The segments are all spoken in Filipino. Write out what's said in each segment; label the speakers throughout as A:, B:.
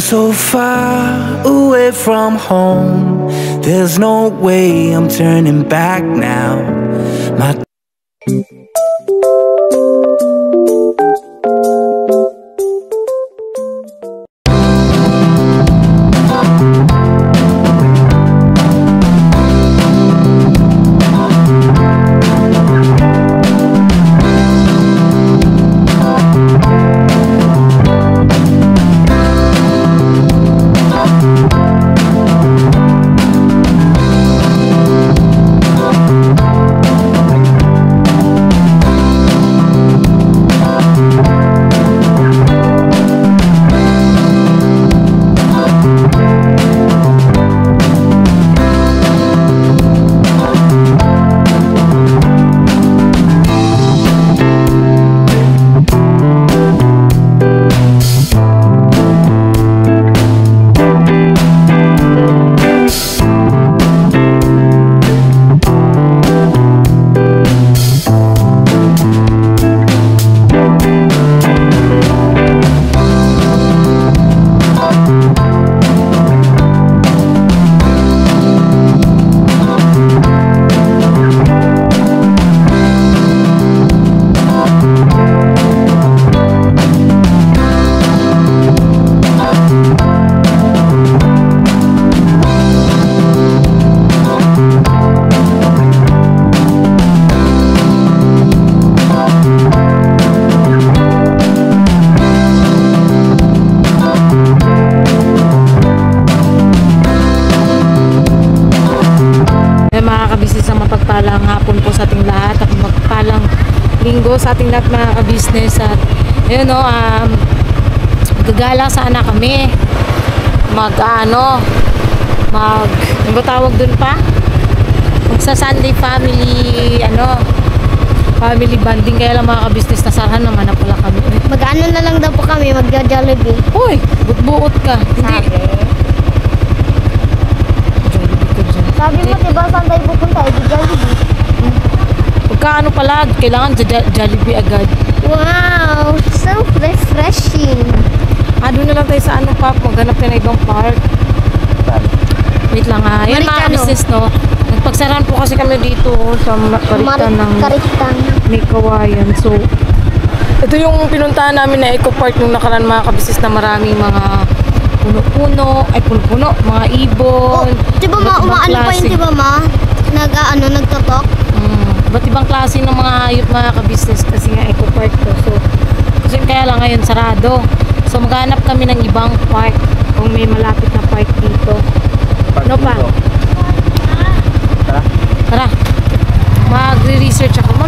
A: I'm so far away from home. There's no way I'm turning back now. My
B: mapagpalang hapon po sa ating lahat at magpalang linggo sa ating lahat mga ka-business. At yun o, gagala sana kami ano ba tawag dun pa? Magsa Sunday family family bonding. Kaya lang mga ka-business, nasarahan naman na pala kami.
C: Mag-ano na lang daw po kami, magja-Jollibee.
B: Uy, buot ka. Hindi.
C: Sabi mo, diba saan tayo pupunta? Jollibee.
B: Pagka pala, kailangan Jollibee agad.
C: Wow, so refreshing.
B: Doon na lang tayo sa park, maghanap tayo ng ibang park. Wait lang yan mga business nagpagsaran po kasi kami dito sa Karitan ng may Kawayan. So ito yung pinuntahan namin na Eco Park nung nakaraan mga ka-business, na maraming mga puno-puno, mga ibon.
C: Diba umaano pa yun, diba nagtotok?
B: Ba't ibang klase ng mga hayop mga ka-business kasi nga Eco Park to. So kasi kaya lang ngayon sarado. So maghanap kami ng ibang park kung may malapit na park dito. Ano pa? Tara. Magre-research ako.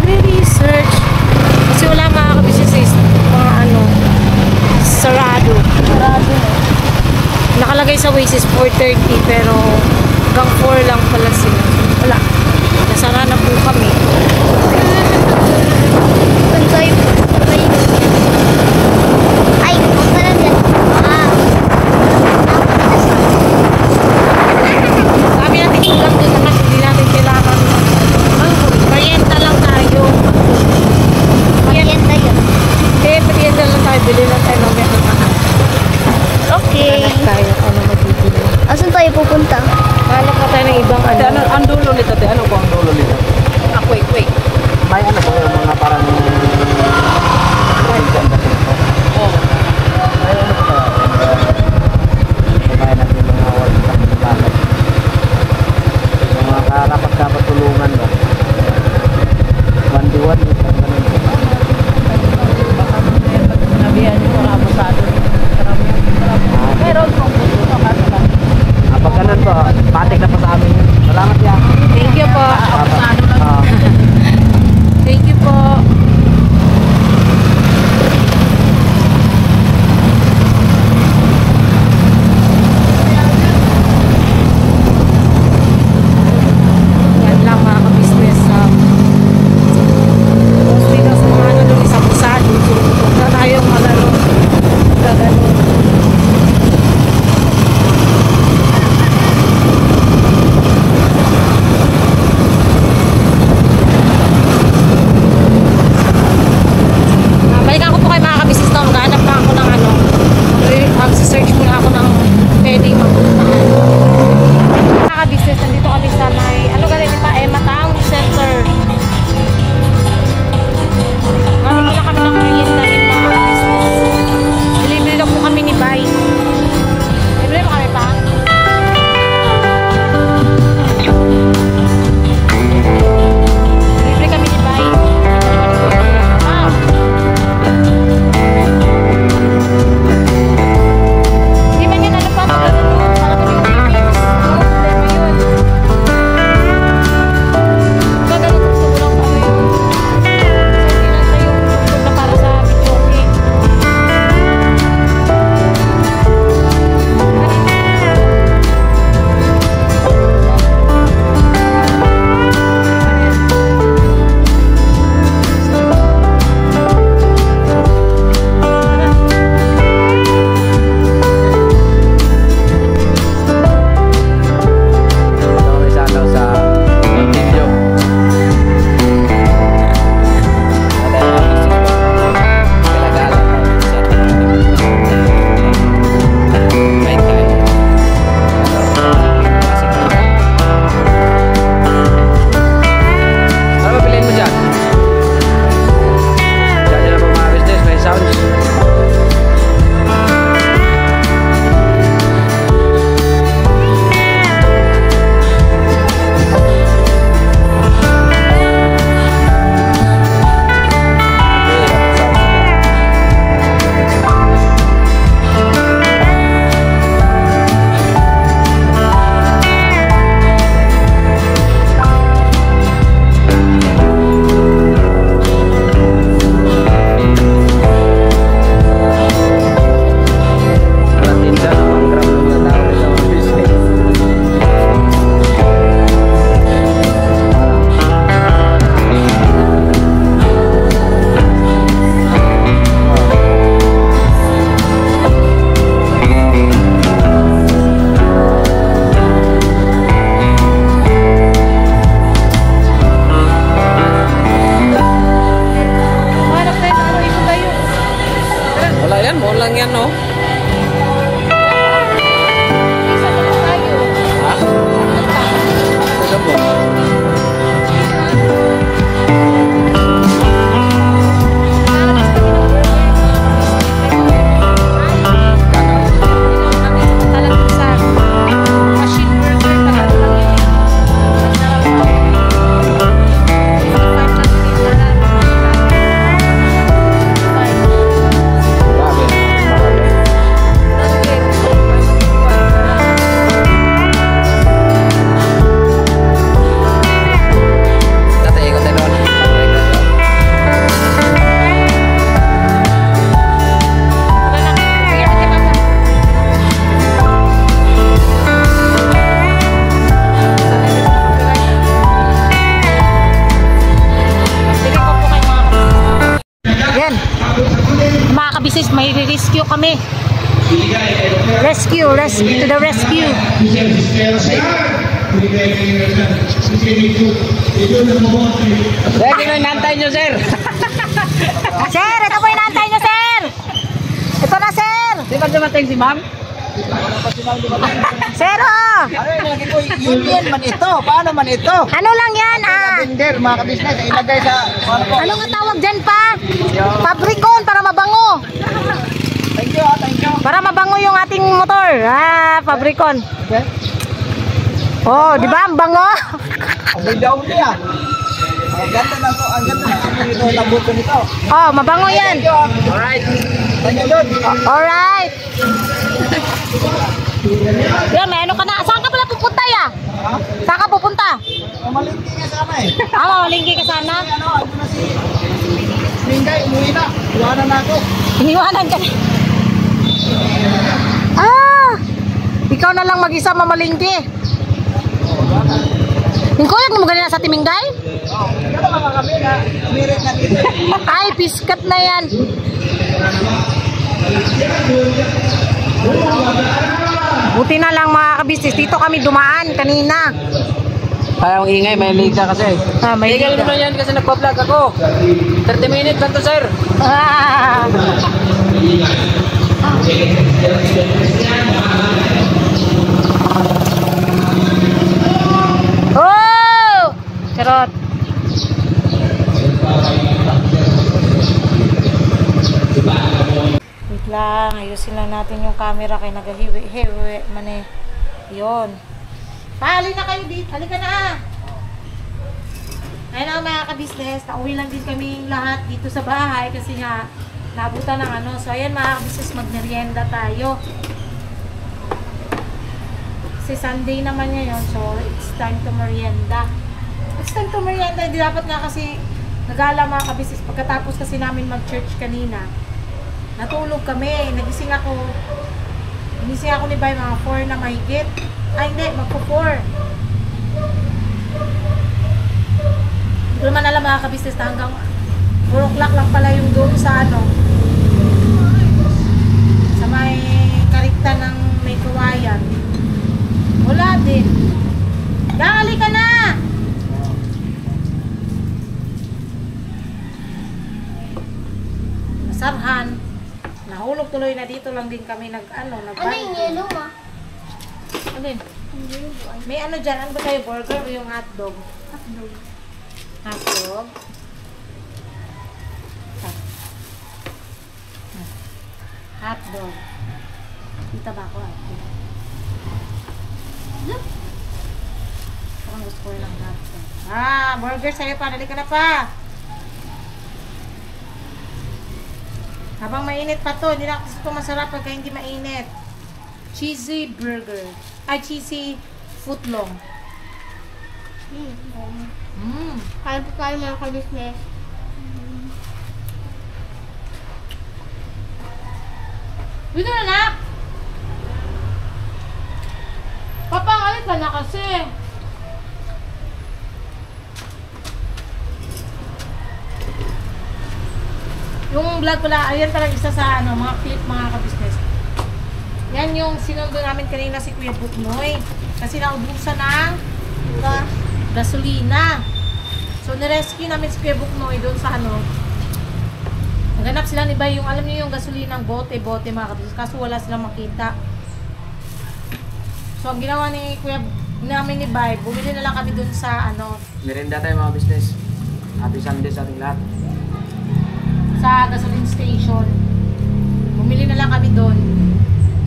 B: Kasi wala mga ka-business mga sarado. Nakalagay sa Waze is 4:30 pero hanggang 4 lang pala sila. Wala. Nasara na po kami.
C: Ay, punta na dyan.
B: Sabi natin ulam din naman, hindi natin kailangan. Merienda lang tayo.
C: Merienda yun.
B: Merienda lang tayo. Bili lang tayo ng merienda.
C: Okay.
B: Hanap tayo kung ano magiging.
C: Asan tayo pupunta?
B: Hanap na tayo ng ibang
D: Ang dulo nito, ano po ang dulo nito?
B: Ako kami sa may, ano galing pa, Emma Town Center. Galing ko na kami ng client namin mga business. Delivery na po kami ni Bay. Delivery mo kami pa? Delivery kami ni Bay. Hindi man yan ano pa, magkaroon para kami yung meetings. Problema yun. Gagano'n gusto ko lang paano yun. So, pinasa yung tungkol na para sa videoke. Business, may rescue kami. Rescue to the rescue.
D: Sir, ito inantay nyo, sir.
B: Sir, ito po inantay nyo, sir. Ito na, sir.
D: Di ba dumating si ma'am?
B: Sir, oh.
D: Yun man ito. Paano man ito?
B: Ano lang yan,
D: Vendor, mga kabisnes, ilagay sa...
B: Ano nga tawag dyan pa? Pabrikon, para mabango.
D: Thank you, thank you.
B: Para mabango yung ating motor. Pabrikon. Oh, di ba? Ang bango.
D: Ang daw niya. Ang ganda na to. Ang ganda na ito. Nabuto nito.
B: Oh, mabango yan.
D: Alright. Thank you, Lord.
B: Alright. Yan, may ano ka na. Saan ka pala pupunta ya? Saan ka pupunta?
D: Mamalingki nga sana eh.
B: Mamalingki ka sana?
D: Ano, ako na si Mingay, umuwi na. Iwanan na ako.
B: Iniwanan ka na. Ikaw na lang mag-isa mamalingki. Yung kuya mo ganyan sa Timingday?
D: Oo. Kaya mga kami na umirit na dito.
B: Ay, piskat na yan. Buti na lang mga kabisnes. Dito kami dumaan kanina.
D: Kaya ang ingay, may liga kasi.
B: May
D: liga naman yan kasi nagpa-vlog ako. 30 minutes lang to, sir.
B: lang. Ayusin lang natin yung camera kay nagahiwi-hiwi man eh. Yun. Pali na kayo dito. Halika na. Ayun na mga ka-business. Nauwi lang din kami lahat dito sa bahay kasi nga nabutan ng ano. So ayan mga ka-business, magmerienda tayo. Kasi Sunday naman ngayon. So it's time to merienda. It's time to merienda. Hindi dapat nga kasi nagala mga ka-business. Pagkatapos kasi namin mag-church kanina, natulog kami. Nagising ako ni Bay mga 4 na mahigit. Ay hindi, magpo-4. Hindi ko naman alam mga ka-business na hanggang 4 o'clock lang pala yung doon sa ano. Sa may karikta ng may kawayan. Wala din. Dali ka na! Nasarhan. Nahulog tuloy na dito lang din kami
C: Ano yung yellow ah?
B: Ano yun? May ano dyan, ano ba tayo? Burger o yung hotdog?
C: Hotdog.
B: Hotdog. Hotdog. Kita ba ako? Parang gusto ko yun ng hotdog. Burger sa'yo pa. Dali ka na pa. Habang mainit pa to, hindi na kasi ito masarap pagka hindi mainit. Cheesy burger. Ay, cheesy footlong.
C: Kaya po tayo mga ka-business.
B: Dito na na! Papangalit ka na kasi. Yung vlog pala, ayan talaga isa sa ano, mga clip mga ka-business. Yan yung sinundo namin kanina si Kuya Buknoy. Kasi naubusan ng gasolina. So, nirescue namin si Kuya Buknoy doon sa ano. Naganap sila ni Bay yung, alam niyo yung gasolina ng bote-bote mga ka-business. Kaso wala silang makita. So, ang ginawa ni Kuya namin ni Bay, bumili na lang kami doon sa ano.
D: Merienda tayo mga business. Happy Sunday sa ating lahat.
B: Sa gasoline station. Bumili na lang kami doon.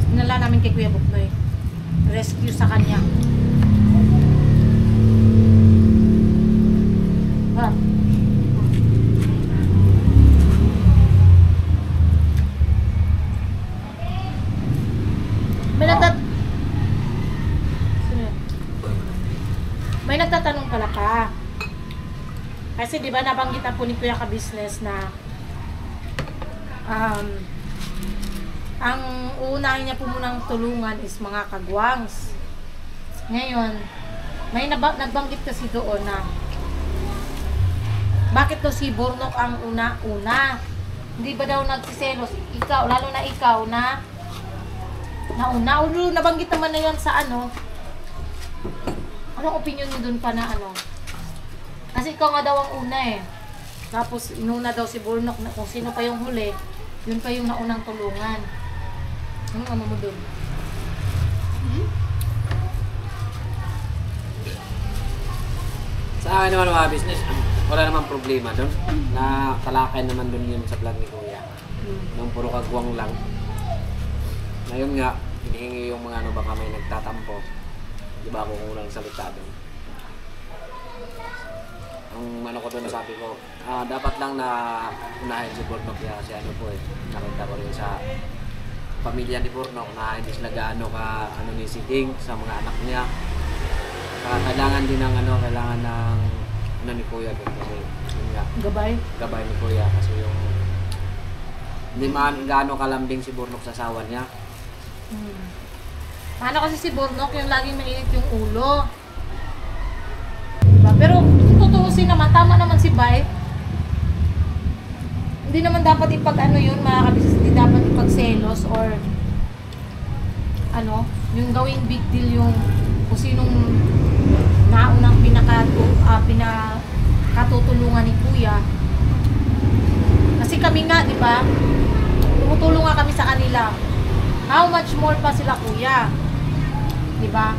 B: Dinala namin kay Kuya Buknoy. Rescue sa kanya. May nagtatanong pala ka. Kasi di ba nabanggit na po ni Kuya ka-business na ang uunahin niya po munang tulungan is mga kagwangs. Ngayon, may nagbanggit kasi doon na bakit to si Bornok ang una-una? Hindi ba daw nagsiselos? Ikaw, lalo na ikaw na nauna. Nabanggit naman na yan sa ano. Anong opinion mo dun pa na ano? Kasi ikaw nga daw ang una eh. Tapos inuna daw si Bornok na kung sino pa yung huli, yun pa yung naunang tulungan. Anong ano mo dun?
E: Sa akin naman mga business, wala namang problema doon. Nakalakay naman doon yun sa vlog ni Kuya. Nung puro kagwang lang. Ngayon nga, hinihingi yung mga ano baka may nagtatampo. Di ba ako unang salita doon? Ang ano ko doon nasabi ko, dapat lang na unahin si Bornok kasi ano po eh. Nakita ko rin sa pamilya ni Bornok na hindi sila gaano ka ano ni si Ding sa mga anak niya. Kailangan din ng ano, kailangan ng ano ni Kuya doon kasi yun nga. Gabay ni Kuya kasi yung hindi man gaano kalambing si Bornok sa asawa niya.
B: Paano kasi si Bornok yung laging mainit yung ulo. Diba? Pero tutuusin naman, tama naman si Bay. Hindi naman dapat ipag ano yun, mga kabisnes, hindi dapat ipagselos or ano, yung gawing big deal yung kung sinong naunang pinakatutulungan ni Kuya. Kasi kami nga, di ba? Tumutulong nga kami sa kanila. How much more pa sila Kuya? Di ba?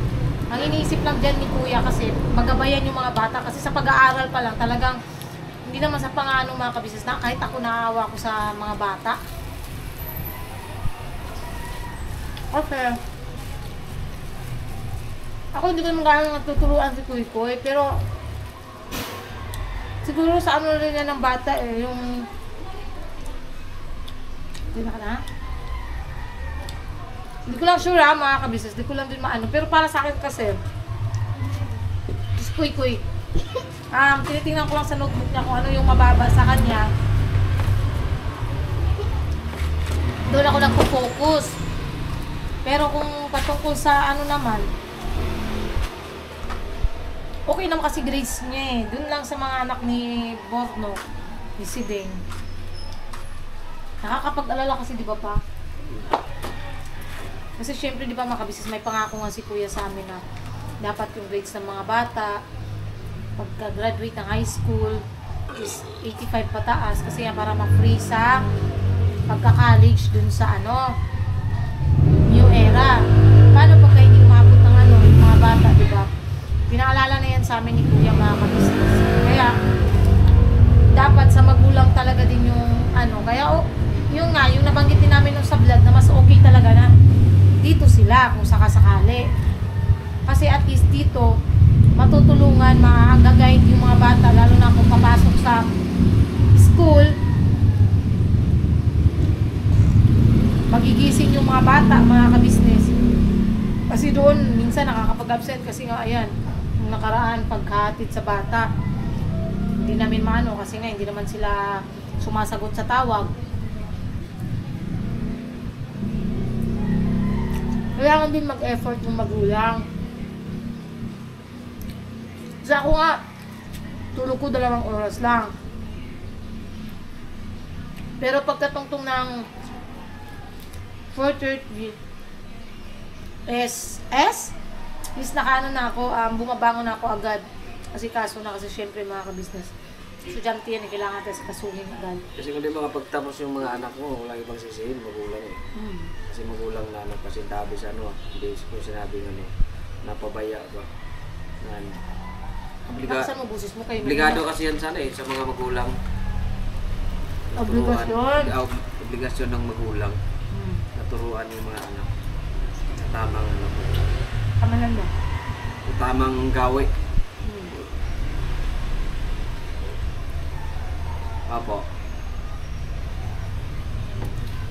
B: Ang iniisip lang dyan ni Kuya kasi magabayan yung mga bata kasi sa pag-aaral pa lang talagang hindi naman sa pangano mga kabisnes na kahit ako naawa ko sa mga bata. Kasi, ako hindi ko naman gano'ng natuturuan si Kuy Kuy, pero siguro sa ano rin yan ng bata yung hindi na ka na? Hindi ko lang sure mga kabisnes, hindi ko lang din maano, pero para sa akin kasi si Kuy Kuy, tinitingnan ko lang sa notebook niya kung ano yung mababa sa kanya. Doon ako nagpo-focus. Pero kung patungkol sa ano naman, okay naman kasi grades niya eh. Doon lang sa mga anak ni Borno, ni Sideng. Nakakapag-alala kasi, di ba pa? Kasi syempre, di ba mga kabisnes, may pangako nga si Kuya sa amin na dapat yung grades ng mga bata, pagka-graduate ng high school, is 85 pataas. Kasi yan para ma-free sa pagka-college dun sa ano, new era. Paano pagka hindi umabot ng ano, yung mga bata, di ba? Pinaalala na yan sa amin ni Kuya mga kabisnes. Kaya, dapat sa magulang talaga din yung ano. Kaya, yung nga, yung nabanggit din namin nung sa vlog na mas okay talaga na dito sila kung sakasakali. Kasi at least dito, matutulungan, mag-guide yung mga bata, lalo na kung papasok sa school, magigising yung mga bata, mga kabisnes. Kasi doon, minsan nakakapag-absent kasi nga, ayan, yung nakaraan, pagkahatid sa bata, hindi namin maano kasi nga, hindi naman sila sumasagot sa tawag. Kailangan din mag-effort yung magulang. Kasi ako nga, tulog ko 2 oras lang. Pero pagkatungtong ng 4:30 is nakaano na ako, bumabangon na ako agad. Kasi kaso na kasi syempre mga kabisnes. Estudyante yan, kailangan tayo kasuhin agad.
E: Kasi kung di makapagtapos yung mga anak mo, walang ibang sisihin, magulang eh. Kasi magulang na nagpasintabi sa ano, hindi ko sinabi ano, napabaya ba.
B: Nakasaan mo busis mo kayo?
E: Obligado kasi yan sana eh, sa mga magulang.
B: Obligasyon?
E: Obligasyon ng magulang. Naturuan yung mga anak. Sa tamang ano.
B: Kamalan mo?
E: Sa tamang gawi. Apo.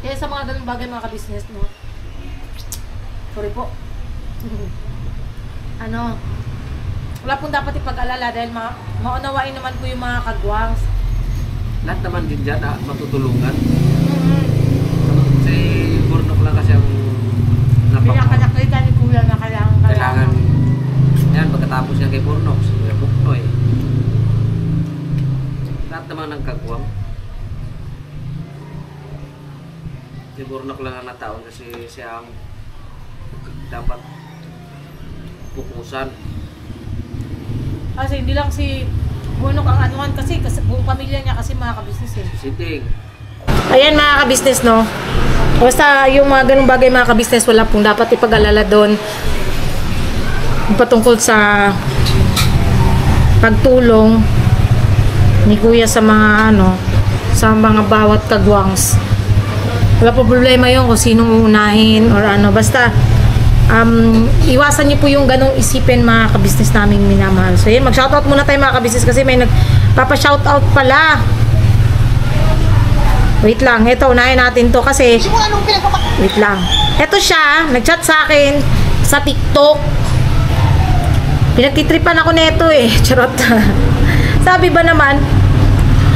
B: Kaya sa mga ganung bagay mga kabisnes, no? Sorry po. Ano? Wala pong dapat ipag-alala dahil maunawain naman po yung mga kagwangs.
E: Lahat naman din dyan matutulungan. Kasi Bornok lang kasi ang
B: Pinakanaklita ni Kuya na kailangan.
E: Yan, pagkatapos yan kay Bornok, si Kuya Buknoy. Lahat naman ng kagwang. Si Bornok lang ang nataon kasi siya ang dapat pupusan.
B: Kasi hindi lang si Bornok ang anuhan kasi buong pamilya niya kasi mga kabisnes eh.
E: Si Siding.
B: Ayan mga kabisnes, no? Basta yung mga ganung bagay mga kabisnes, wala pong dapat ipag-alala doon. Patungkol sa pagtulong ni Kuya sa mga ano, sa mga bawat kagwangs. Wala po problema yun kung sinong unahin or ano. Basta iwasan niyo po yung ganong isipin mga kabisnes naming minamahal. So yun, mag-shoutout muna tayo mga kabisnes kasi may nagpapa-shoutout pala. Wait lang, ito unahin natin to kasi wait lang. Ito siya, nag-chat sa akin sa TikTok. Pinagtitripan ako nito eh. Charot. Sabi ba naman,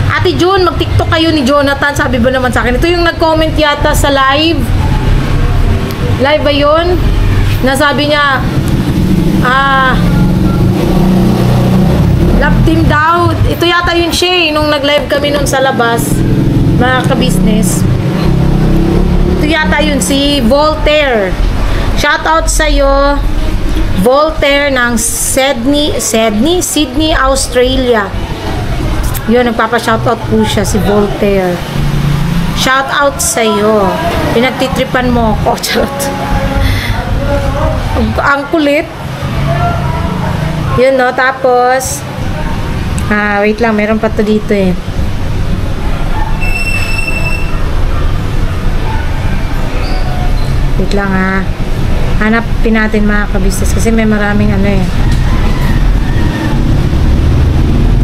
B: Ate June, mag-TikTok kayo ni Jonathan. Sabi ba naman sa akin, ito yung nag-comment yata sa live. Live ba yun? Nasabi niya, love team daw. Ito yata yun siya nung nag-live kami nun sa labas, mga kabisnes. Ito yata yun, si Voltaire. Shoutout sa'yo, Voltaire ng Sydney, Australia. Yun, nagpapa-shoutout po siya, si Voltaire. Shoutout sa'yo. Pinagtitripan mo ako. Charot. Ang kulit. Yun, no? Tapos, wait lang, meron pa to dito eh. Wait lang Hanapin natin mga ka-business kasi may maraming ano eh.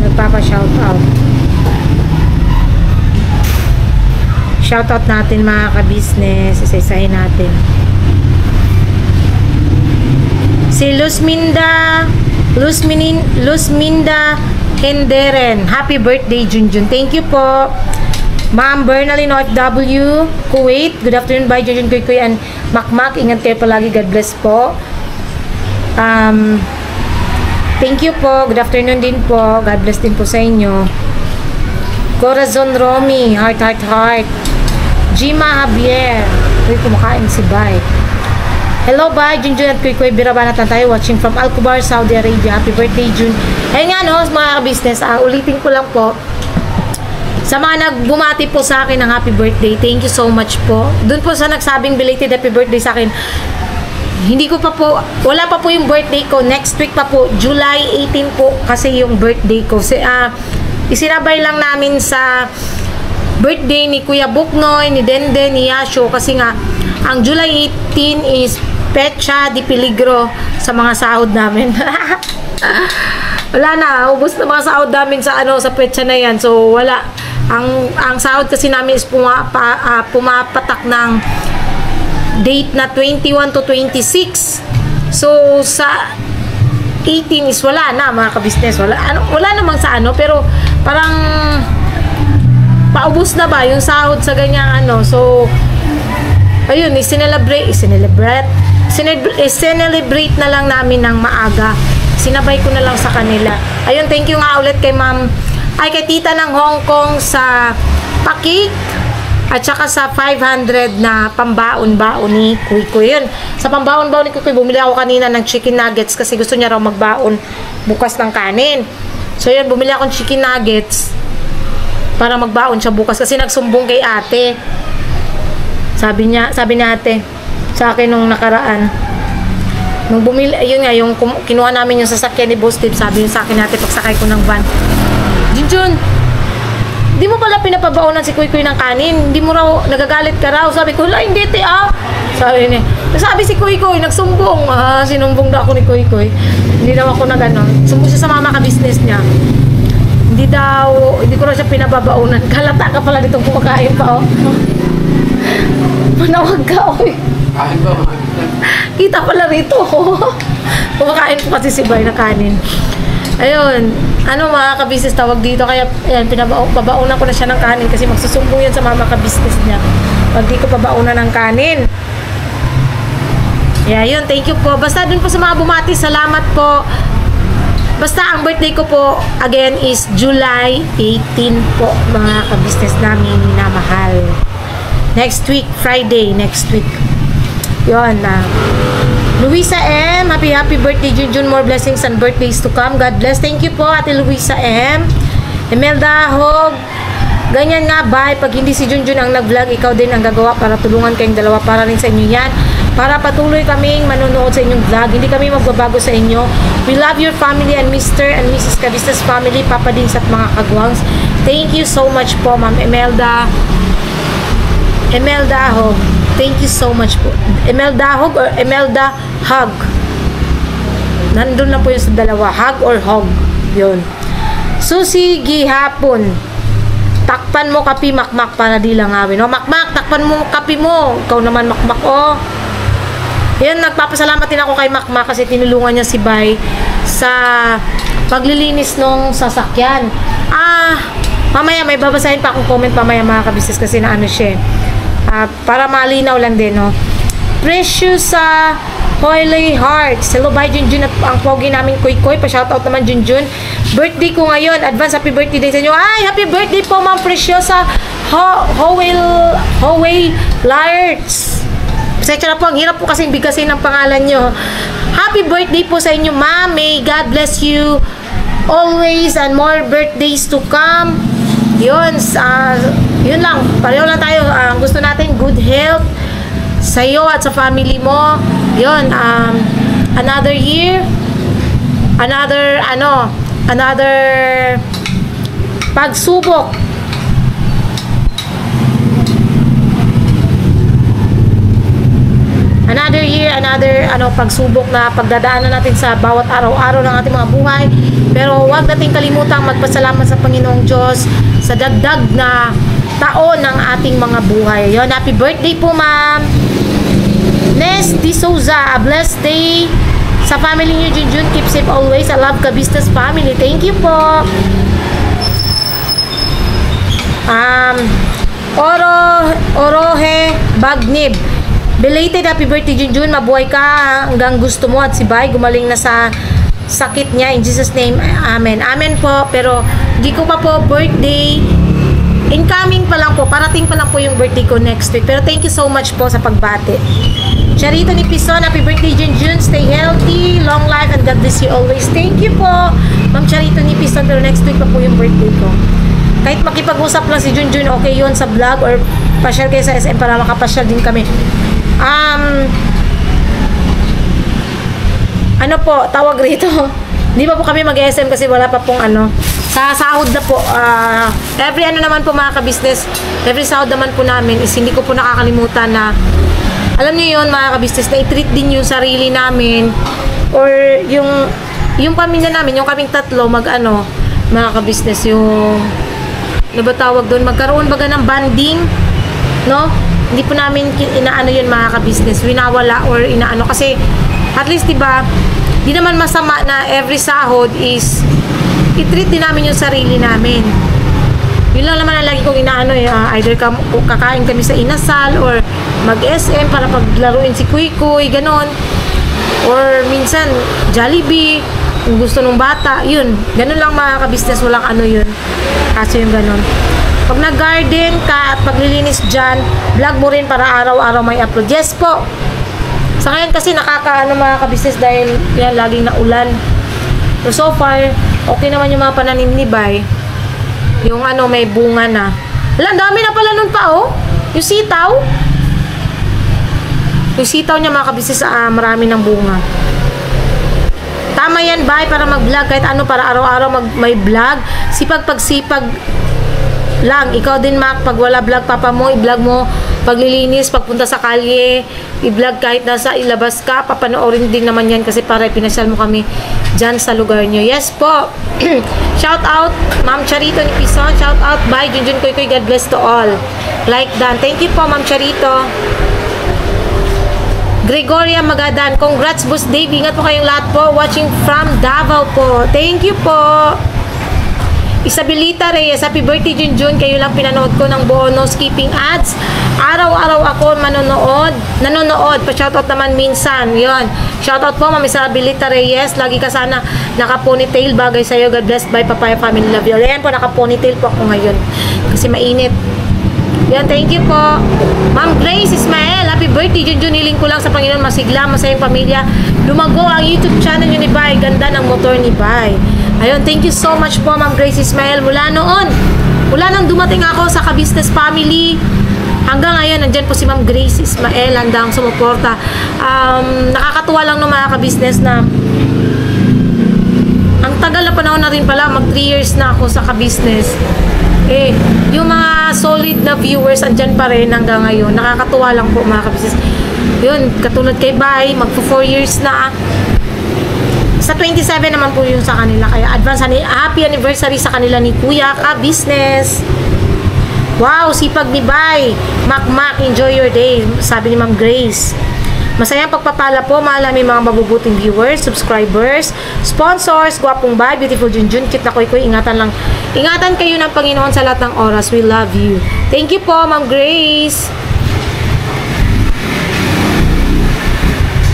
B: Nagpapa-shoutout. Shoutout natin mga ka-business. Isa-isahin natin. Si Luzminda Henderen. Happy birthday, Junjun. Thank you po. Ma'am Bernalyn OFW, Kuwait. Good afternoon, bye, Junjun, Kuy and Makmak. Ingat kayo palagi. God bless po. Thank you po. Good afternoon din po. God bless din po sa inyo. Corazon Romy. Heart, heart, heart. Jima Javier. Uy, kumakain si Bay. Hello, bye, Junjun at Kuy Birabanat na tayo watching from Al-Kubar, Saudi Arabia. Happy birthday, Jun. Ayun nga, no, mga business, ulitin ko lang po. Sa mga nagbumati po sa akin ng happy birthday, thank you so much po. Doon po sa nagsabing belated happy birthday sa akin, hindi ko pa po, wala pa po yung birthday ko. Next week pa po, July 18 po kasi yung birthday ko. Isinabay lang namin sa birthday ni Kuya Buknoy, ni Denden, ni Yasho, kasi nga, ang July 18 is Pecha di Peligro sa mga sahod namin. Wala na, ubos na mga sahod namin sa sa petsa na yan. So wala. Ang sahod kasi namin is pumapatak ng date na 21 to 26. So sa 18 is wala na mga ka-business. Wala namang sa pero parang paubos na ba yung sahod sa ganyang So ayun, i-celebrate na lang namin ng maaga. Sinabay ko na lang sa kanila. Ayun, thank you nga ulit kay ma'am, kay tita ng Hong Kong sa pakik at saka sa 500 na pambaon-baon ni Kuy. Yun, sa pambaon-baon ni Kuy, bumili ako kanina ng chicken nuggets kasi gusto niya raw magbaon bukas ng kanin. So yun, bumili akong chicken nuggets para magbaon siya bukas kasi nagsumbong kay ate. Sabi ni ate sa akin nung nakaraan, nung bumili, ayun nga, yung kinuha namin yung sasakyan ni Boss Steve, sabi niya sa akin ate pagsakay ko ng van, Junjun, di mo pala pinapabaonan si Kuy ng kanin, hindi mo raw, nagagalit ka raw. Sabi ko, hindi te sabi niya, sabi si Kuy, nagsumbong, sinumbong na ako ni Kuy. Hindi daw ako sumbong siya sa mama ka-business niya. Hindi ko raw siya pinababaonan. Kalata ka pala ditong kumakain pa Manawag ka, kita pala rito. Kumakain po kasi si Bay na kanin. Ayun, mga ka-business tawag dito. Kaya, ayan, pabaunan ko na siya ng kanin kasi magsusumbong yan sa mama ka-business niya pag di ko pabaunan ng kanin. Yun, thank you po. Basta dun po sa mga bumati, salamat po. Basta ang birthday ko po, again, is July 18 po, mga ka-business namin minamahal. Next week, Friday, next week. Yun, Luisa M, happy birthday, Junjun. More blessings and birthdays to come. God bless. Thank you po, Ate Luisa M. Imelda Hog, ganyan nga ba, pag hindi si Junjun ang nag-vlog, ikaw din ang gagawa para tulungan kayong dalawa, para rin sa inyo yan. Para patuloy kaming manonood sa inyong vlog. Hindi kami magbabago sa inyo. We love your family and Mr. and Mrs. Cabistas family, Papa Dins at mga kagwangs. Thank you so much po, Ma'am Imelda Hog. Thank you so much po. Imelda Hog or Imelda Hug? Nandun na po yung sa dalawa. Hug or Hog? Yun. Susi Gihapon. Takpan mo kapi, Makmak, para di lang awin. Makmak, takpan mo kapi mo. Ikaw naman, Makmak, Yan, nagpapasalamat din ako kay Makmak kasi tinulungan niya si Bay sa paglilinis ng sasakyan. Mamaya may babasahin pa akong comment mamaya mga ka-business kasi na siya. Para malinaw lang din, Precious Holy Hearts. Hello, bye, Junjun at ang pogi namin Kuy. Pa-shoutout naman, Junjun. Birthday ko ngayon. Advance happy birthday din sa inyo. Happy birthday po, Ma'am Preciosa Howey Larts. Pasensya na po, ang hirap po kasing bigkasin ng pangalan nyo. Happy birthday po sa inyo, Ma'am. May God bless you always and more birthdays to come. Yun, yun lang. Pareho lang tayo. Gusto natin good health sa iyo at sa family mo. Yun, another year, another pagsubok. another year, another pagsubok na pagdadaanan natin sa bawat araw-araw ng ating mga buhay. Pero huwag nating kalimutang magpasalamat sa Panginoong Diyos sa dagdag na taon ng ating mga buhay. Ayun, happy birthday po, ma'am Nes Di Souza. A blessed day sa family niyo, Junjun. Keep safe always. I love Ka-Business family. Thank you po. Orohe Bagnib. Belated happy birthday, Junjun. Mabuhay ka hanggang gusto mo at si Bay gumaling na sa sakit niya. In Jesus name, amen. Amen po. Pero hindi ko pa po birthday. Incoming pa lang po. Parating pa lang po yung birthday ko next week. Pero thank you so much po sa pagbati. Charito ni Pison, happy birthday, Junjun. Stay healthy, long life, and God bless you always. Thank you po, Ma'am Charito ni Pison. Pero next week pa po yung birthday ko. Kahit makipag-usap lang si Junjun, okay yun sa vlog or pasyal kayo sa SM para makapasyal din kami. Ano po, tawag rito. Hindi pa po kami mag-SM kasi wala pa pong sa sahod na po. Every naman po mga ka-business, every sahod naman po namin is hindi ko po nakakalimutan na, alam niyo yun mga ka-business, na i-treat din yung sarili namin or yung pamilya namin, yung kaming tatlo, mga ka-business, yung ba tawag doon, magkaroon baga ng banding, no? Hindi po namin inaano yun mga ka-business, winawala or inaano, kasi at least diba, di naman masama na every sahod is i-treat din namin yung sarili namin. Yun lang naman ang lagi kong inaano either kakain kami sa inasal or mag-SM para paglaruin si Kuy Kuy, ganon, or minsan Jollibee kung gusto ng bata, yun, ganon lang mga ka-business, walang yun, kasi yung ganon. Pag nag-garden ka at paglilinis dyan, vlog mo rin para araw-araw may upload. Yes po. Sa ngayon kasi nakakaano mga ka-business dahil yan, laging naulan. So, so far, okay naman yung mga pananim ni Bay. Yung may bunga na. Wala, dami na pala nun pa, oh. Yung sitaw. Yung sitaw niya mga ka-business, marami ng bunga. Tama yan, Bay, para mag-vlog. Kahit para araw-araw may vlog. Sipag-pagsipag lang. Ikaw din, Mac, pag wala vlog, papa mo, i-vlog mo. Paglilinis, pagpunta sa kalye, i-vlog kahit nasa ilabas ka, papanoorin din naman yan kasi para ipinasyal mo kami dyan sa lugar nyo. Yes po. Shout out, Ma'am Charito ni Pison. Shout out, bye, Junjun Kuy Kuy. God bless to all. Like done. Thank you po, Ma'am Charito. Gregoria Magadan. Congrats, Boss Dave. Ingat po kayong lahat po. Watching from Davao po. Thank you po. Isabelita Reyes, happy birthday, Junjun. Kayo lang pinanood ko ng buo, no skipping ads. Araw-araw ako nanonood. Pa-shoutout naman minsan. Yun. Shoutout po, Ma'am Isabelita Reyes. Lagi ka sana naka-ponytail. Bagay sa'yo. God bless by Papaya Family Love you. Ayan po, naka-ponytail po ako ngayon. Kasi mainit. Yan, thank you po. Ma'am Grace Ismael, happy birthday, Junjun. Hiling ko lang sa Panginoon, masigla, masayang pamilya. Lumago ang YouTube channel nyo ni Bay. Ganda ng motor ni Bay. Ayun, thank you so much po, Ma'am Grace Ismael. Mula nang dumating ako sa Ka-Business family, hanggang ngayon, nandyan po si Ma'am Grace Ismael, handang sumuporta. Nakakatuwa lang ng mga Ka-Business na ang tagal na panahon na rin pala, mag 3 years na ako sa Ka-Business. Yung mga solid na viewers, andyan pa rin hanggang ngayon. Nakakatuwa lang po mga Ka-Business. Yun, katulad kay Bay, magpo 4 years na. Sa 27 naman po yung sa kanila. Kaya advance happy anniversary sa kanila ni Kuya Ka-Business. Wow, sipag ni Bay. Mac, enjoy your day. Sabi ni Ma'am Grace. Masayang pagpapala po. Malami mga mabubuting viewers, subscribers, sponsors, gwapong Bay, beautiful Junjun, cute na Kuy Kuy. Ingatan kayo ng Panginoon sa lahat ng oras. We love you. Thank you po, Ma'am Grace.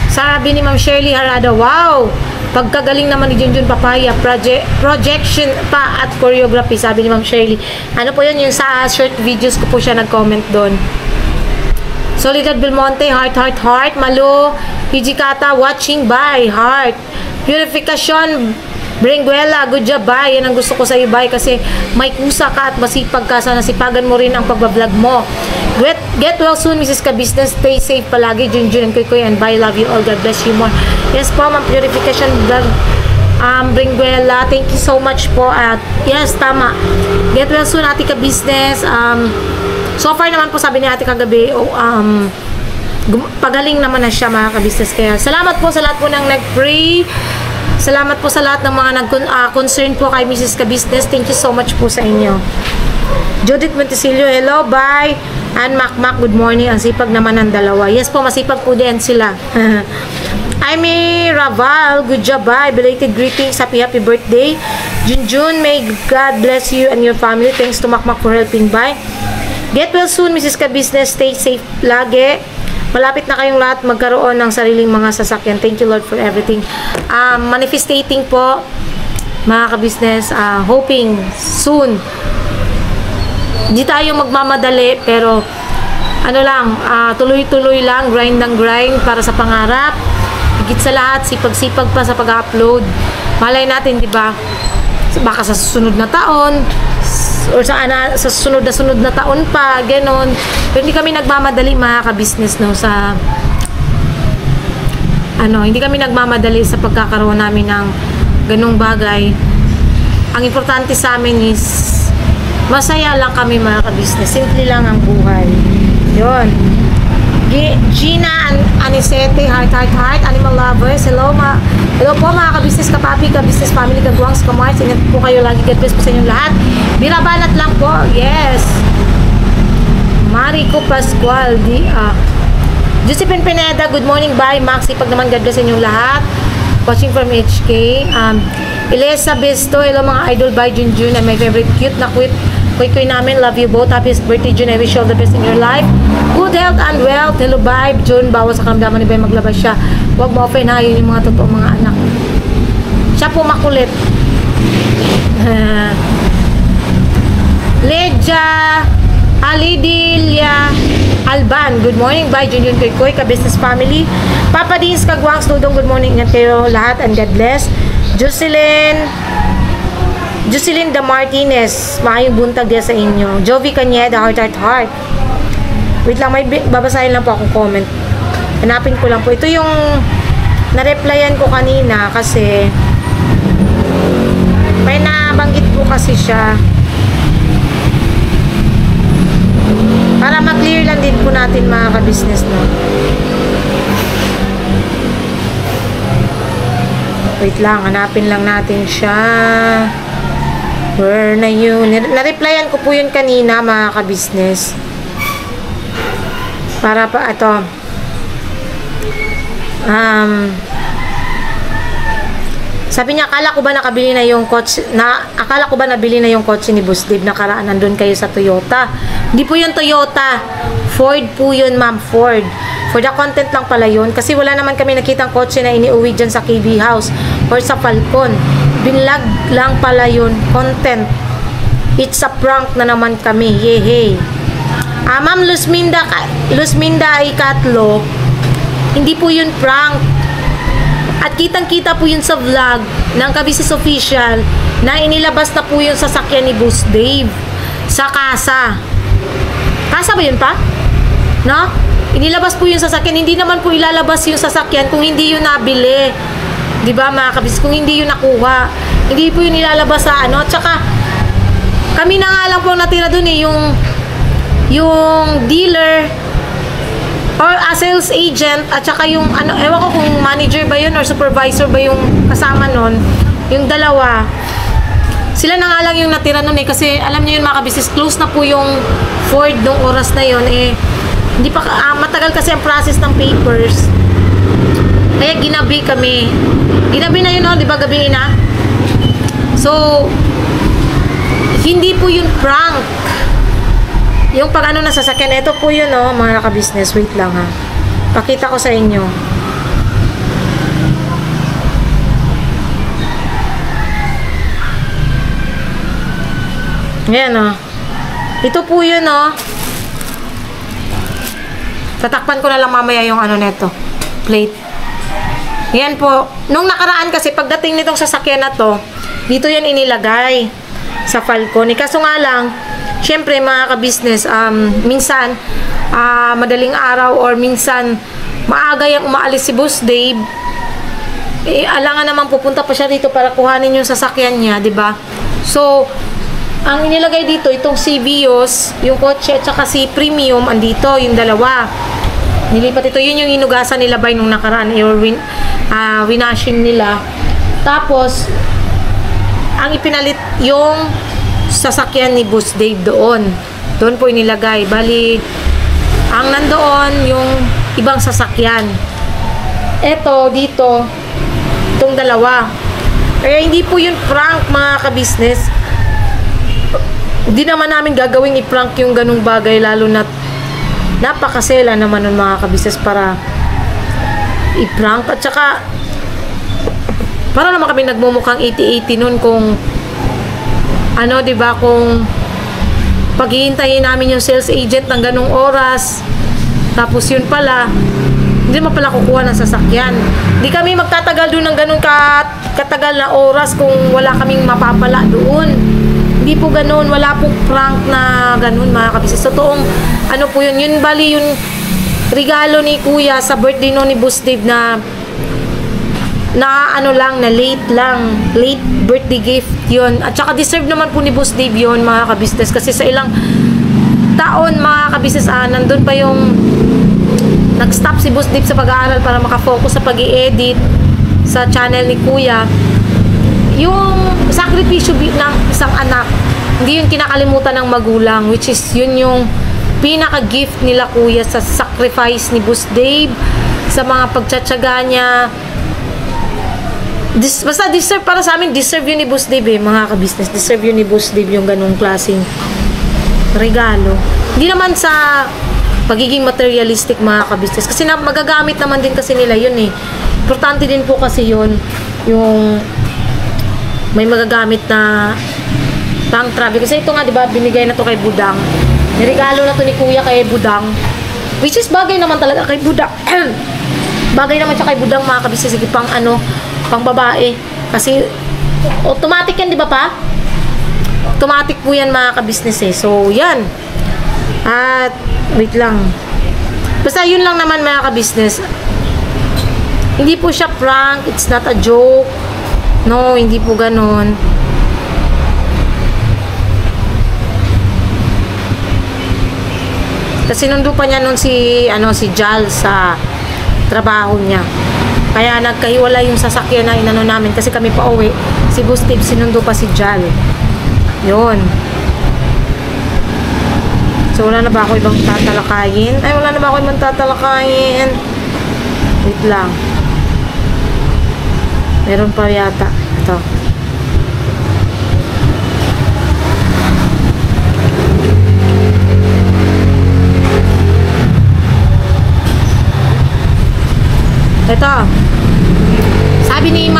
B: Sabi ni Ma'am Shirley Harada, wow! Pagkagaling naman ni Junjun Papaya, projection pa at choreography, sabi ni Ma'am Shirley. Ano po yun? Yung sa short videos ko po siya nag-comment doon. Soledad Belmonte, heart. Malo, Hijikata, watching by heart. Purification, Brenguela, good job, Bay. Yan ang gusto ko sa iyo, Bay, kasi may kusa ka at masipag ka. Sana sipagan mo rin ang pagbablog mo. Get well soon, Mrs. Ka-Business. Stay safe palagi, Junjun and Kuy Kuy, and Bay, love you all. God bless you more. Yes po, Ma'am Purification Vlog, Brenguela, thank you so much po. At yes, tama. Get well soon, Ate Ka-Business. So far naman po, sabi ni Ate kagabi, pagaling naman na siya mga ka-business. Kaya salamat po sa lahat po ng nag-pray. Salamat po sa lahat ng mga concern po kay Mrs. Ka-business. Thank you so much po sa inyo. Judith Montesilio, hello, bye. And Mac, good morning. Ang sipag naman ng dalawa. Yes po, masipag po din sila. Amy Raval, good job, bye. Belated greetings, happy birthday. Junjun, may God bless you and your family. Thanks to Mac for helping, bye. Get well soon, Mrs. Ka-business. Stay safe lagi. Malapit na kayong lahat magkaroon ng sariling mga sasakyan. Thank you, Lord, for everything. Manifestating po, mga ka-business. Hoping soon. Hindi tayo magmamadali, pero ano lang, tuloy-tuloy lang, grind ng grind para sa pangarap. Higit sa lahat, sipag-sipag pa sa pag-upload. Malay natin, di ba? Baka sa susunod na taon, or sa sunod na taon pa, ganon. Pero hindi kami nagmamadali, mga ka-business, no, sa hindi kami nagmamadali sa pagkakaroon namin ng ganong bagay. Ang importante sa amin is masaya lang kami, mga ka-business. Simple lang ang buhay. Yun. Gina Anisete, heart, animal lovers. Hello po mga ka-business, kapapi, ka-business family, kagwang, kamars. Ingat po kayo lagi. God bless po sa inyong lahat. Birabanat lang po. Yes. Marico Pascual. Josephine Pineda, good morning. Bye. Maxi, pag naman God bless sa inyong lahat. Watching from HK. Elisa Besto, hello mga idol. Bye, Junjun. And my favorite cute na Kuy namin, love you both. Happy birthday, June. I wish you all the best in your life. Good health and wealth. Hello, bye. June, bawas sa karamdaman ni Bay, maglabas siya. Huwag mo open ha, yun yung mga totoong mga anak. Siya po makulit. Leja Alidilia Alban, good morning. Bye, June Kuy, ka-business family. Papa Dins, Kagwang, Snudong, good morning. Ingat kayo lahat and God bless. Jocelyn De Martinez, maayong buntag dia sa inyo. Jovi Cañeda, heart. Wait lang, may babasahin lang po akong comment. Hanapin ko lang po. Ito yung na-replyan ko kanina kasi may nabanggit po kasi siya. Para ma-clear lang din po natin, mga ka-business, no? Wait lang, hanapin lang natin siya. Where na yun? Na-replyan ko po yun kanina, mga ka-business. Para pa, ito. Sabi niya, akala ko ba nabili na yung kotse ni Boss Dave nakaraan nandun kayo sa Toyota. Hindi po yun Toyota. Ford po yun, ma'am. Ford. For the content lang pala yun. Kasi wala naman kami nakitang kotse na iniuwi dyan sa KB House or sa Falcon. Binlag lang pala yun. Content. It's a prank na naman kami. Yehey. Ma'am Luzminda ay Katlo. Hindi po yun prank. At kitang-kita po yun sa vlog ng Ka-business Official na inilabas na po yun sa sasakyan ni Boss Dave sa kasa. Kasa ba yun pa? No? Inilabas po yung sasakyan. Hindi naman po ilalabas yung sasakyan kung hindi yun nabili. Diba, mga ka-business? Kung hindi yun nakuha. Hindi po yun ilalabas sa ano. Tsaka, kami na nga lang po natira dun eh, yung dealer or a sales agent at saka yung ano, ewan ko kung manager ba yun or supervisor ba yung kasama nun, yung dalawa. Sila na nga lang yung natira nun eh, kasi alam niyo yun, mga ka-business, close na po yung Ford nung oras na yun eh. Hindi pa, matagal kasi ang process ng papers. Kaya ginabi kami. Ginabi na yun, no? Di ba gabihin na? So, hindi po yun prank. Yung pag ano na sasakyan, ito po yun, no, mga ka-business. Wait lang, ha. Pakita ko sa inyo. Ayan, no. Ito po yun, no. Tatakpan ko na lang mamaya yung ano neto. Plate. Ayan po. Nung nakaraan kasi, pagdating nitong sasakyan na to, dito yan inilagay sa Falcon. Kaso nga lang, syempre mga ka-business, minsan madaling araw or minsan maaga yung umaalis si Boss Dave, eh, alangan naman pupunta pa siya dito para kuhanin yung sasakyan niya, di ba? So, ang inilagay dito, itong si Vios, yung kotse at saka si Premium, andito, yung dalawa. Nilipat ito. Yun yung inugasan nila by nung nakaraan. Winashing nila. Tapos, ang ipinalit yung sasakyan ni Boss Dave doon. Doon po inilagay. Bali, ang nandoon yung ibang sasakyan. Eto, dito, itong dalawa. Kaya hindi po yun prank, mga ka-business. Hindi naman namin gagawing i-prank yung ganung bagay, lalo na napakasela naman nun, mga ka-business, para i-prank. At saka, para naman kami nagmumukhang 80-80 nun kung ano, diba, kung paghihintayin namin yung sales agent ng ganung oras, tapos yun pala, hindi mo pala kukuha ng sasakyan. Hindi kami magtatagal doon ng ganun katagal na oras kung wala kaming mapapala doon. Hindi po ganun, wala pong prank na ganun, mga kabisnes. Totoong, ano po yun, yun bali yung regalo ni Kuya sa birthday no ni Boss Dave na ano lang, na late birthday gift yun. At saka deserve naman po ni Boss Dave yun, mga kabisnes, kasi sa ilang taon, mga kabisnes, nandun pa yung nag-stop si Boss Dave sa pag-aaral para makafocus sa pag-i-edit sa channel ni Kuya. Yung sakripisyo ng isang anak, hindi yun kinakalimutan ng magulang, which is yun yung pinaka-gift nila Kuya sa sacrifice ni Boss Dave, sa mga pagtsatsaga niya. Basta deserve, para sa amin, deserve yun ni Boss Dave, mga ka-business. Deserve yun ni Boss Dave yung ganung klaseng regalo. Hindi naman sa pagiging materialistic, mga ka-business, kasi magagamit naman din kasi nila yun eh. Importante din po kasi yun, yung may magagamit na pang travel. Kasi ito nga, diba, binigay na to kay Budang. Niregalo na to ni Kuya kay Budang, which is bagay naman talaga kay Budang. Bagay naman siya kay Budang, mga ka-business. Sige, pang ano, pang babae. Kasi automatic yan, di ba pa? Automatic po yan, mga ka-business eh. So, yan. At, wait lang. Basta yun lang naman, mga ka-business. Hindi po siya prank. It's not a joke. No, hindi po ganon. Kasi sinundo pa niya nun si Jal sa trabaho niya. Kaya nagkahiwalay yung sasakyan na inano namin kasi kami pa uwi. Si Boss Dave sinundo pa si Jal. Yun. So wala na ba ako ibang tatalakayin? Ay, wala na ba ako ibang tatalakayin? Wait lang. Meron pa yata. Ito. Ito. Sabi ni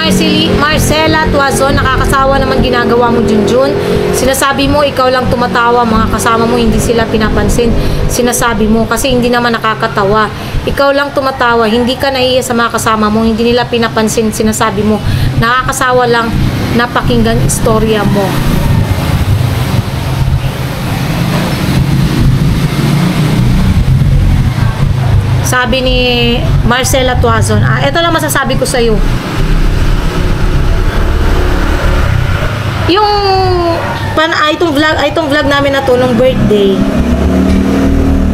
B: Marcela Tuazon, nakakasawa naman ginagawa mo, Junjun. Sinasabi mo, ikaw lang tumatawa, mga kasama mo, hindi sila pinapansin. Sinasabi mo, kasi hindi naman nakakatawa. Ikaw lang tumatawa, hindi ka naiiya sa mga kasama mo, hindi nila pinapansin. Sinasabi mo, nakakasawa lang, napakinggan istorya mo. Sabi ni Marcela Tuazon, ito lang masasabi ko sa'yo. Yung itong vlog namin na to nung birthday,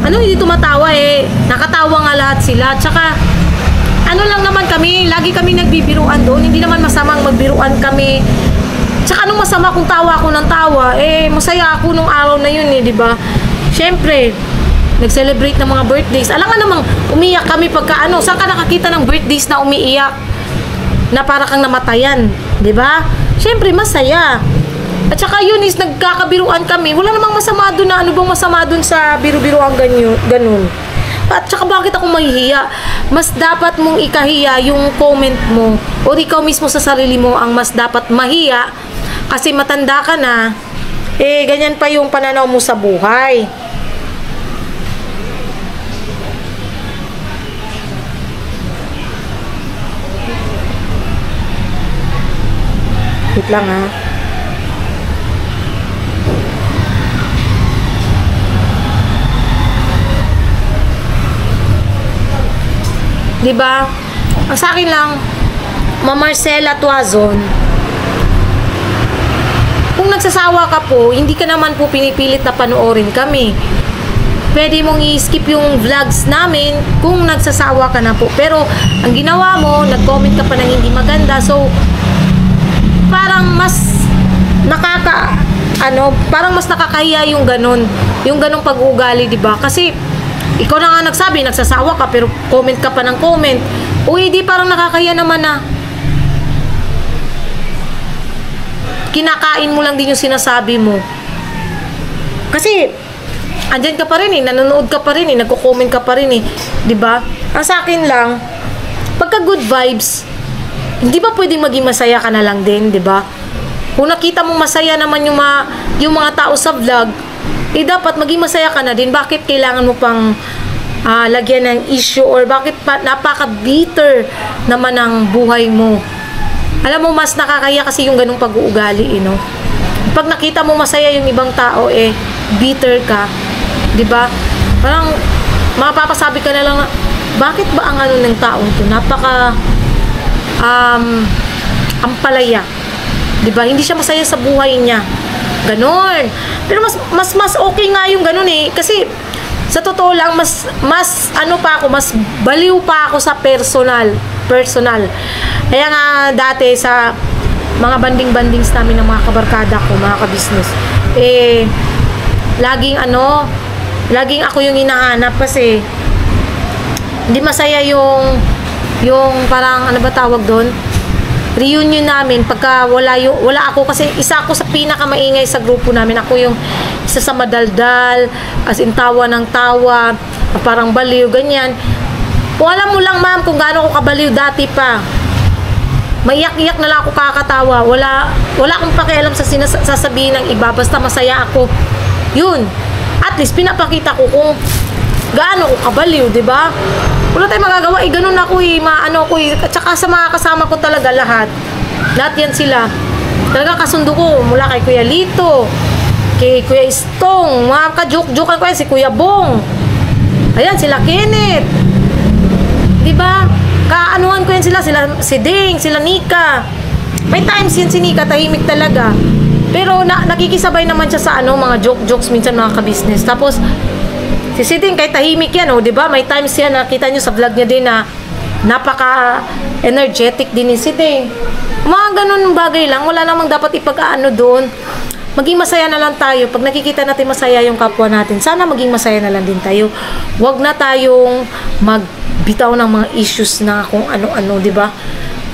B: hindi tumatawa eh. Nakatawa nga lahat sila. Tsaka, lang naman kami, lagi kami nagbibiruan doon. Hindi naman masamang magbiruan kami. Tsaka anong masama kung tawa ako ng tawa? Masaya ako nung araw na yun eh, di ba? Siyempre, nag-celebrate ng mga birthdays. Alam nga namang umiyak kami pagka saan ka nakakita ng birthdays na umiiyak? Na para kang namatayan, di ba? Siyempre, masaya. At saka yun is nagkakabiruan kami. Wala namang masama doon na ano bang masama doon sa biru-biruan ganun. At saka bakit ako mahihiya? Mas dapat mong ikahiya yung comment mo o ikaw mismo sa sarili mo ang mas dapat mahiya kasi matanda ka na. Ganyan pa yung pananaw mo sa buhay. Wait lang ha. Diba? Ang sa akin lang, Marcela Tuazon, kung nagsasawa ka po, hindi ka naman po pinipilit na panoorin kami. pwede mong i-skip yung vlogs namin kung nagsasawa ka na po. Pero, ang ginawa mo, nag-comment ka pa ng hindi maganda. So, parang mas parang mas nakakahiya yung ganun. Yung ganung pag-uugali, di ba? Kasi, ikaw na nga nagsabi, nagsasawa ka, pero comment ka pa ng comment. Uy, di parang nakakahiya naman na. Kinakain mo lang din yung sinasabi mo. Kasi, andyan ka pa rin nanonood ka pa rin nagko-comment ka pa rin 'di ba? Ang sa akin lang, pagka good vibes, hindi ba pwedeng maging masaya ka na lang din, 'di ba? Kung nakita mo masaya naman yung mga tao sa vlog, dapat maging masaya ka na din. Bakit kailangan mo pang lagyan ng issue, or bakit pa napaka-bitter naman ang buhay mo? Alam mo, mas nakakaya kasi yung ganung pag-uugali, no? Pag nakita mo masaya yung ibang tao, bitter ka. 'Di ba? Parang mapapasabi ka na lang, bakit ba ang ano ng taong 'to napaka ampalaya. 'Di ba? Hindi siya masaya sa buhay niya. Ganon. Pero mas okay nga yung ganon kasi sa totoo lang mas mas baliw pa ako sa personal. Kaya nga dati sa mga bandings namin ng mga kabarkada ko, mga ka-business, laging ako yung hinahanap kasi hindi masaya yung parang ano ba tawag doon, reunion namin pagka wala ako, kasi isa ako sa pinakamaingay sa grupo namin. Ako yung isa sa madaldal, as in tawa ng tawa, parang baliw, ganyan. Kung alam mo lang, ma'am, kung gaano ako kabaliw dati pa, maiyak-iyak na lang ako kakatawa. Wala akong pakialam sa sasabihin ng iba, basta masaya ako. Yun. At least pinapakita ko kung gaano ko kabaliw, 'di ba? Wala tayong magagawa, ganun ako at saka sa mga kasama ko talaga lahat yan sila. Talaga kasundo ko, mula kay Kuya Lito, kay Kuya Istong, mga ka-joke-jokean ko yan, si Kuya Bong. Ayan, sila Kenneth. 'Di ba? Kaanuhan ko yan sila si Ding, sila Nika. May times yan si Nika, tahimik talaga. Pero nakikisabay naman siya sa mga jokes minsan, mga ka-business. Tapos si Ding, kahit tahimik yan, 'di ba? May times yan, nakita niyo sa vlog niya din na napaka-energetic din ni si Ding. Mga ganun bagay lang, wala namang dapat ipag-aano doon. Maging masaya na lang tayo. Pag nakikita natin masaya yung kapwa natin, sana maging masaya na lang din tayo. Huwag na tayong magbitaw ng mga issues na kung ano-ano, 'di ba?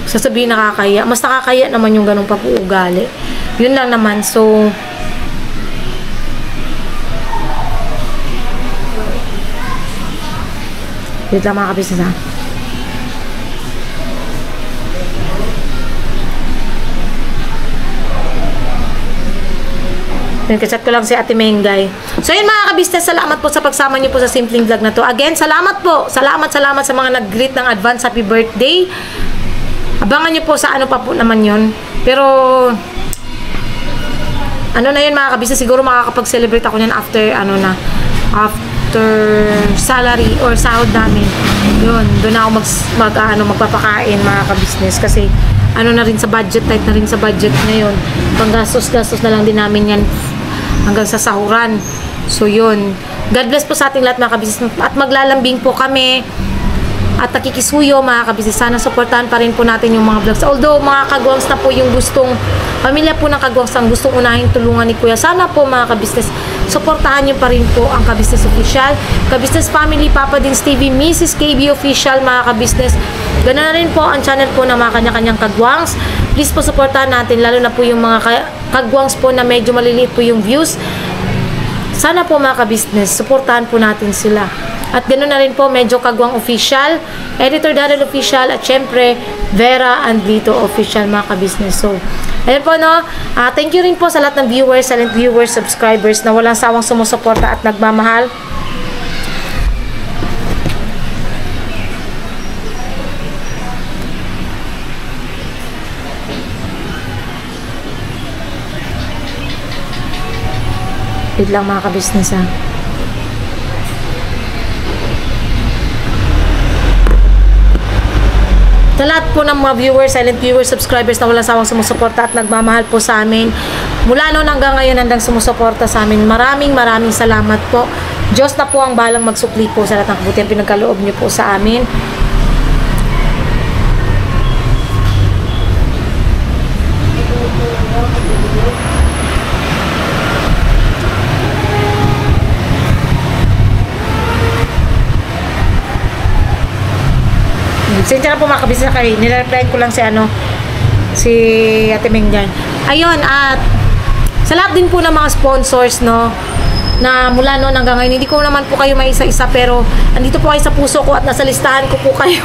B: Sasabihin nakakaya. Mas nakakaya naman yung ganung pag-uugali. Yun lang naman. So, wait lang, mga kabisnes, Kasat ko lang si Ate Mengay. So yun, mga kabisnes, salamat po sa pagsama niyo po sa simpleng vlog na to. Again, salamat po. Salamat sa mga nag-greet ng advance happy birthday. Abangan niyo po sa pa po naman yun. Pero na yun, mga kabisnes, siguro makakapag-celebrate ako niyan after after salary or sahod namin. Yun, doon ako magpapakain, mga kabisnes, kasi na rin sa budget, tight na rin sa budget ngayon. Panggastos-gastos na lang din namin yan hanggang sa sahuran. So yun, God bless po sa ating lahat, mga kabisnes, at maglalambing po kami at nakikisuyo, mga kabisnes. Sana supportahan pa rin po natin yung mga vlogs. Although mga kagwangs na po yung pamilya po ng kagwangs ang gustong unahing tulungan ni Kuya, sana po, mga kabisnes, supportahan nyo pa rin po ang Kabisnes Official, Kabisnes Family, Papa Dins TV, Mrs. KB Official, mga kabisnes. Ganoon na rin po ang channel po ng mga kanya-kanyang kagwangs. Please po supportahan natin, lalo na po yung mga kagwangs po na medyo maliliit po yung views. Sana po, mga kabisnes, supportahan po natin sila. At ganoon na rin po, medyo kagwang official, Editor Daryl Official, at syempre Vera and Lito Official, mga kabisnes. So, ayun po, thank you rin po sa lahat ng viewers, silent viewers, subscribers na walang sawang sumusuporta at nagmamahal. Wait lang, mga kabisnes, Sa lahat po ng mga viewers, silent viewers, subscribers na walang sawang sumusuporta at nagmamahal po sa amin, mula noon hanggang ngayon hanggang sumusuporta sa amin, maraming salamat po. Diyos na po ang balang magsukli po sa lahat ng kabutihan pinagkaloob niyo po sa amin. Sensya na po mga kabisnes kay nire-reply ko lang si Ate Menggan. Ayun, at sa lahat din po ng mga sponsors na mula noon hanggang ngayon, hindi ko naman po kayo may isa-isa, pero andito po kayo sa puso ko at nasa listahan ko po kayo.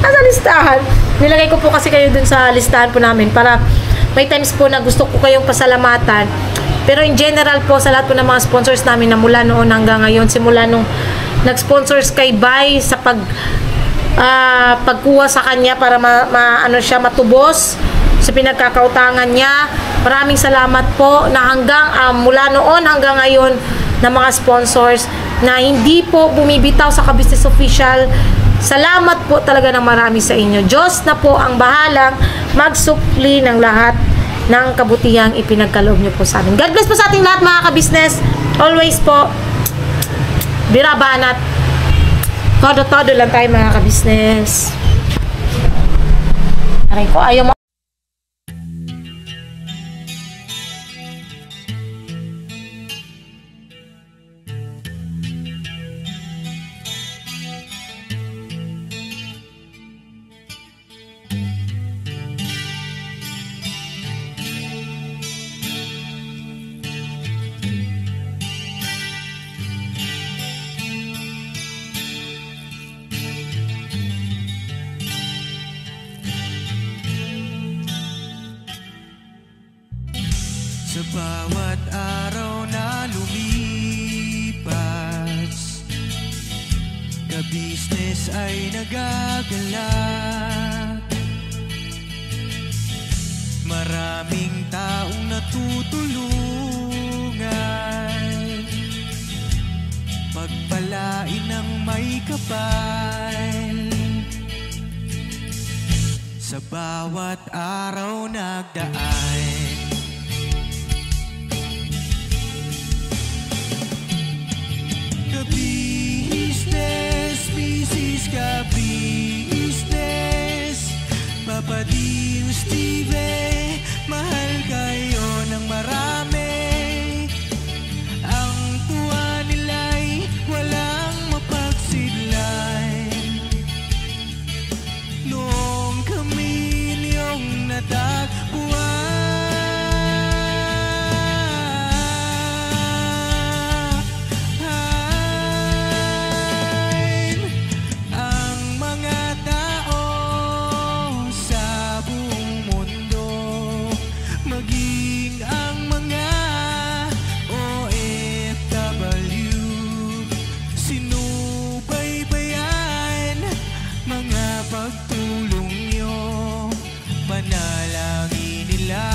B: Nasa listahan. Nilagay ko po kasi kayo dun sa listahan po namin para may times po na gusto ko kayong pasalamatan. Pero in general po, sa lahat po ng mga sponsors namin na mula noon hanggang ngayon, simula nung nag-sponsors kay Bay sa pagkuha sa kanya para matubos sa pinagkakautangan niya. Maraming salamat po na hanggang mula noon hanggang ngayon na mga sponsors na hindi po bumibitaw sa Ka-Business Official. Salamat po talaga ng marami sa inyo. Diyos na po ang bahalang magsukli ng lahat ng kabutihang ipinagkaloob niyo po sa amin. God bless po sa ating lahat mga ka-business. Always po, birabanat. Todo-todo lang tayo mga ka-business. Aray ko, ayaw mo.
A: Sa bawat araw na lumipas, ka-business ay nagagalak. Maraming taong natutulungan, pagpalain ng may kapal. Sa bawat araw nagdaan, ka-business, Mrs. Ka-business, Papa Dio, Steve, mahal kayo ng marami. Ang tuwa nila'y walang mapagsidlan. Noong kami niyong natagpuan, pagtulong nyo, panalangin nila,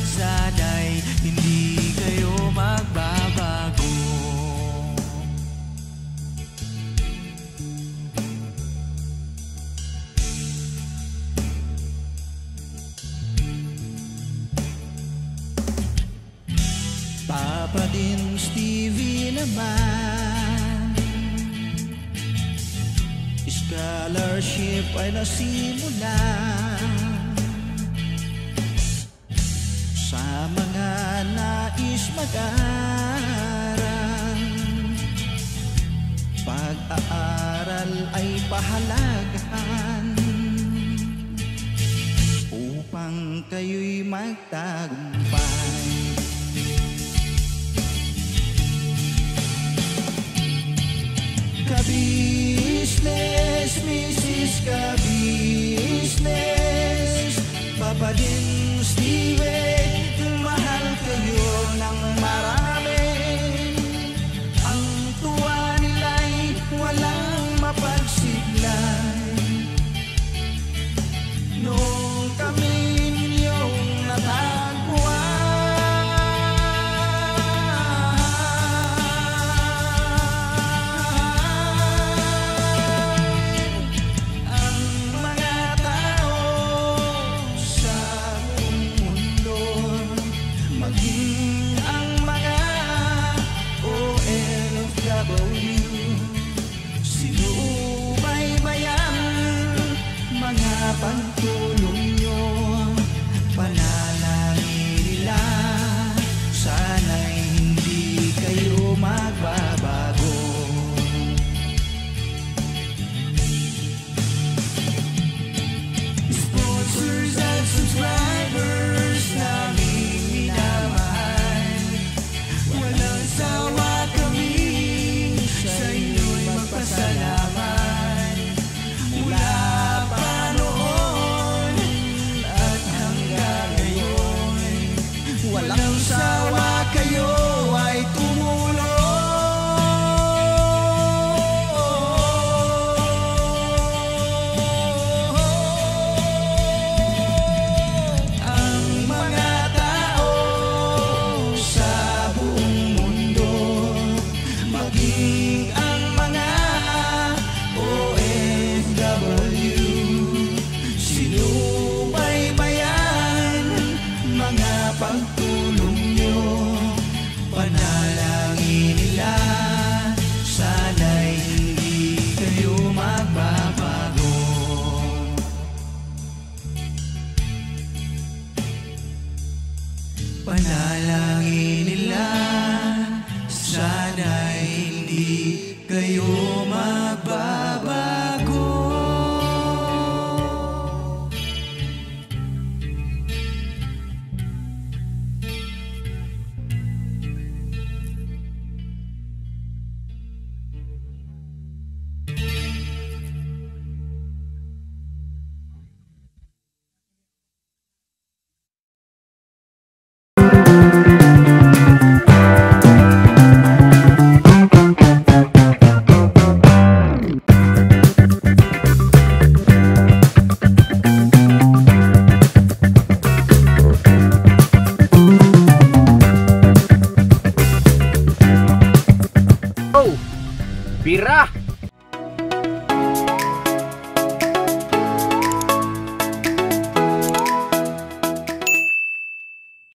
A: sana'y hindi kayo magbabago. Papa din Stevie naman, scholarship ay nasimula sa mga nais mag-aral. Pag-aaral ay pahalagahan upang kayo'y magtagumpay. Ka-business, Mrs. Ka-business, Papa din Steve, mahal kayo ng marami. Ang tuwa nila'y walang mapagsiglan. Noong kami ninyong natagpuan, Dalangin nila, sana'y hindi kayo magbabago.
D: Bira!